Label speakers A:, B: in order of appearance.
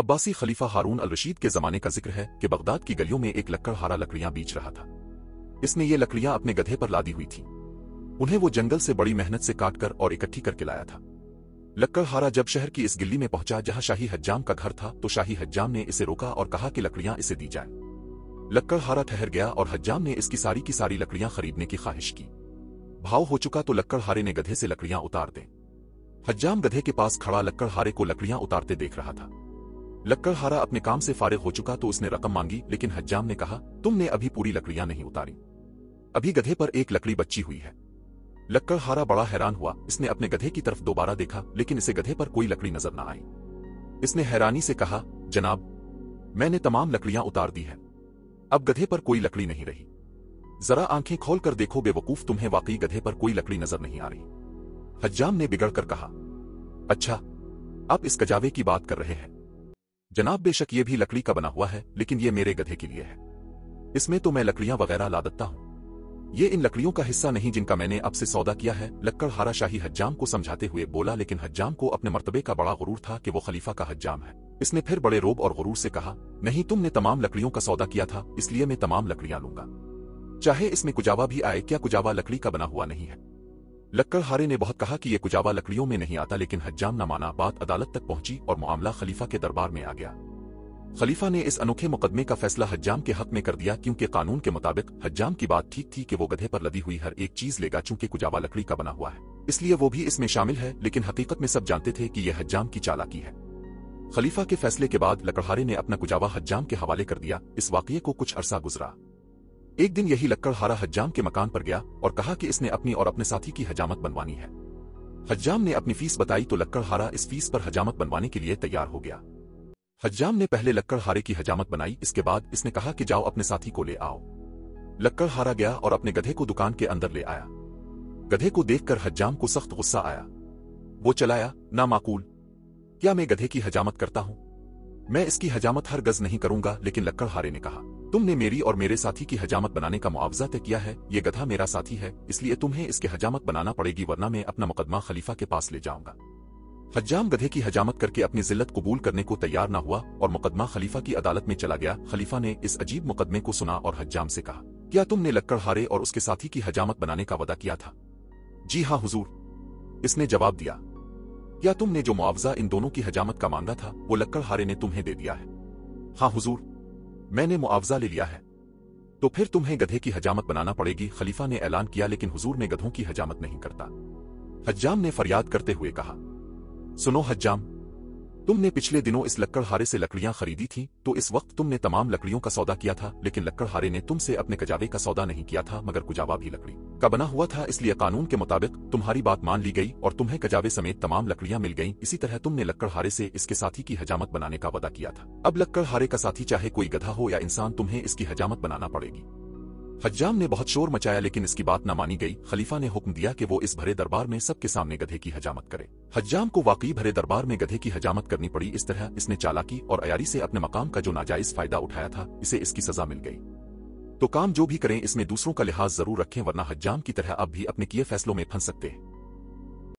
A: अब्बासी खलीफा हारून अल रशीद के जमाने का जिक्र है कि बगदाद की गलियों में एक लक्कड़हारा लकड़ियां बेच रहा था। इसने ये लकड़ियां अपने गधे पर लादी हुई थी। उन्हें वो जंगल से बड़ी मेहनत से काटकर और इकट्ठी करके लाया था। लक्कड़हारा जब शहर की इस गिल्ली में पहुंचा जहां शाही हज्जाम का घर था तो शाही हज्जाम ने इसे रोका और कहा कि लकड़ियां इसे दी जाए। लक्कड़हारा ठहर गया और हज्जाम ने इसकी सारी की सारी लकड़ियां खरीदने की ख्वाहिश की। भाव हो चुका तो लक्कड़हारे ने गधे से लकड़ियां उतार दें। हज्जाम गधे के पास खड़ा लक्कड़हारे को लकड़ियां उतारते देख रहा था। लक्कड़हारा अपने काम से फारिग हो चुका तो उसने रकम मांगी, लेकिन हज्जाम ने कहा, तुमने अभी पूरी लकड़ियां नहीं उतारी, अभी गधे पर एक लकड़ी बची हुई है। लक्कड़हारा बड़ा हैरान हुआ। इसने अपने गधे की तरफ दोबारा देखा, लेकिन इसे गधे पर कोई लकड़ी नजर न आई। इसने हैरानी से कहा, जनाब, मैंने तमाम लकड़ियां उतार दी है, अब गधे पर कोई लकड़ी नहीं रही। जरा आंखें खोलकर देखो बेवकूफ, तुम्हें वाकई गधे पर कोई लकड़ी नजर नहीं आ रही। हज्जाम ने बिगड़कर कहा, अच्छा, आप इस कजावे की बात कर रहे हैं? जनाब, बेशक ये भी लकड़ी का बना हुआ है, लेकिन ये मेरे गधे के लिए है। इसमें तो मैं लकड़ियां वगैरह ला देता हूं। ये इन लकड़ियों का हिस्सा नहीं जिनका मैंने आपसे सौदा किया है। लक्कड़हारा शाही हज्जाम को समझाते हुए बोला, लेकिन हज्जाम को अपने मर्तबे का बड़ा गुरूर था कि वो खलीफा का हज्जाम है। इसने फिर बड़े रोब और गुरूर से कहा, नहीं, तुमने तमाम लकड़ियों का सौदा किया था, इसलिए मैं तमाम लकड़ियां लूंगा, चाहे इसमें कुजावा भी आए। क्या कुजावा लकड़ी का बना हुआ नहीं है? लक्कड़हारे ने बहुत कहा कि यह कुजावा लकड़ियों में नहीं आता, लेकिन हज्जाम न माना। बात अदालत तक पहुंची और मामला खलीफा के दरबार में आ गया। खलीफा ने इस अनोखे मुकदमे का फैसला हज्जाम के हक में कर दिया, क्योंकि कानून के मुताबिक हज्जाम की बात ठीक थी कि वो गधे पर लदी हुई हर एक चीज लेगा। चूंकि कुजावा लकड़ी का बना हुआ है, इसलिए वो भी इसमें शामिल है, लेकिन हकीकत में सब जानते थे कि यह हज्जाम की चालाकी है। खलीफा के फैसले के बाद लक्कड़हारे ने अपना कुजावा हज्जाम के हवाले कर दिया। इस वाकये को कुछ अरसा गुजरा। एक दिन यही लक्कड़हारा हज्जाम के मकान पर गया और कहा कि इसने अपनी और अपने साथी की हजामत बनवानी है। हज्जाम ने अपनी फीस बताई तो लक्कड़हारा इस फीस पर हजामत बनवाने के लिए तैयार हो गया। हज्जाम ने पहले लक्कड़हारे की हजामत बनाई, इसके बाद इसने कहा कि जाओ अपने साथी को ले आओ। लक्कड़हारा गया और अपने गधे को दुकान के अंदर ले आया। गधे को देखकर हज्जाम को सख्त गुस्सा आया। वो चलाया, ना माकूल, क्या मैं गधे की हजामत करता हूं? मैं इसकी हजामत हर गज नहीं करूंगा। लेकिन लक्कड़हारे ने कहा, तुमने मेरी और मेरे साथी की हजामत बनाने का मुआवजा तय किया है। ये गधा मेरा साथी है, इसलिए तुम्हें इसकी हजामत बनाना पड़ेगी, वरना मैं अपना मुकदमा खलीफा के पास ले जाऊंगा। हज्जाम गधे की हजामत करके अपनी जिल्लत कबूल करने को तैयार न हुआ और मुकदमा खलीफा की अदालत में चला गया। खलीफा ने इस अजीब मुकदमे को सुना और हज्जाम से कहा, क्या तुमने लक्कड़हारे और उसके साथी की हजामत बनाने का वादा किया था? जी हाँ हुजूर, इसने जवाब दिया। क्या तुमने जो मुआवजा इन दोनों की हजामत का मांगा था वो लक्कड़हारे ने तुम्हें दे दिया है? हाँ हुजूर, मैंने मुआवजा ले लिया है। तो फिर तुम्हें गधे की हजामत बनाना पड़ेगी, खलीफा ने ऐलान किया। लेकिन हुजूर, मैं गधों की हजामत नहीं करता। हज्जाम ने फरियाद करते हुए कहा, सुनो हज्जाम, तुमने पिछले दिनों इस लक्कड़हारे से लकड़ियां खरीदी थी, तो इस वक्त तुमने तमाम लकड़ियों का सौदा किया था, लेकिन लक्कड़हारे ने तुमसे अपने कजावे का सौदा नहीं किया था, मगर कुजावा भी लकड़ी का बना हुआ था। इसलिए कानून के मुताबिक तुम्हारी बात मान ली गई और तुम्हें कजावे समेत तमाम लकड़ियां मिल गईं। इसी तरह तुमने लक्कड़हारे से इसके साथी की हजामत बनाने का वादा किया था। अब लक्कड़हारे का साथी चाहे कोई गधा हो या इंसान, तुम्हें इसकी हजामत बनाना पड़ेगी। हज्जाम ने बहुत शोर मचाया, लेकिन इसकी बात न मानी गई। खलीफा ने हुक्म दिया कि वो इस भरे दरबार में सबके सामने गधे की हजामत करे। हज्जाम को वाकई भरे दरबार में गधे की हजामत करनी पड़ी। इस तरह इसने चालाकी और अयारी से अपने मकाम का जो नाजायज फायदा उठाया था, इसे इसकी सजा मिल गई। तो काम जो भी करें इसमें दूसरों का लिहाज जरूर रखें, वरना हज्जाम की तरह अब भी अपने किए फैसलों में फंस सकते हैं।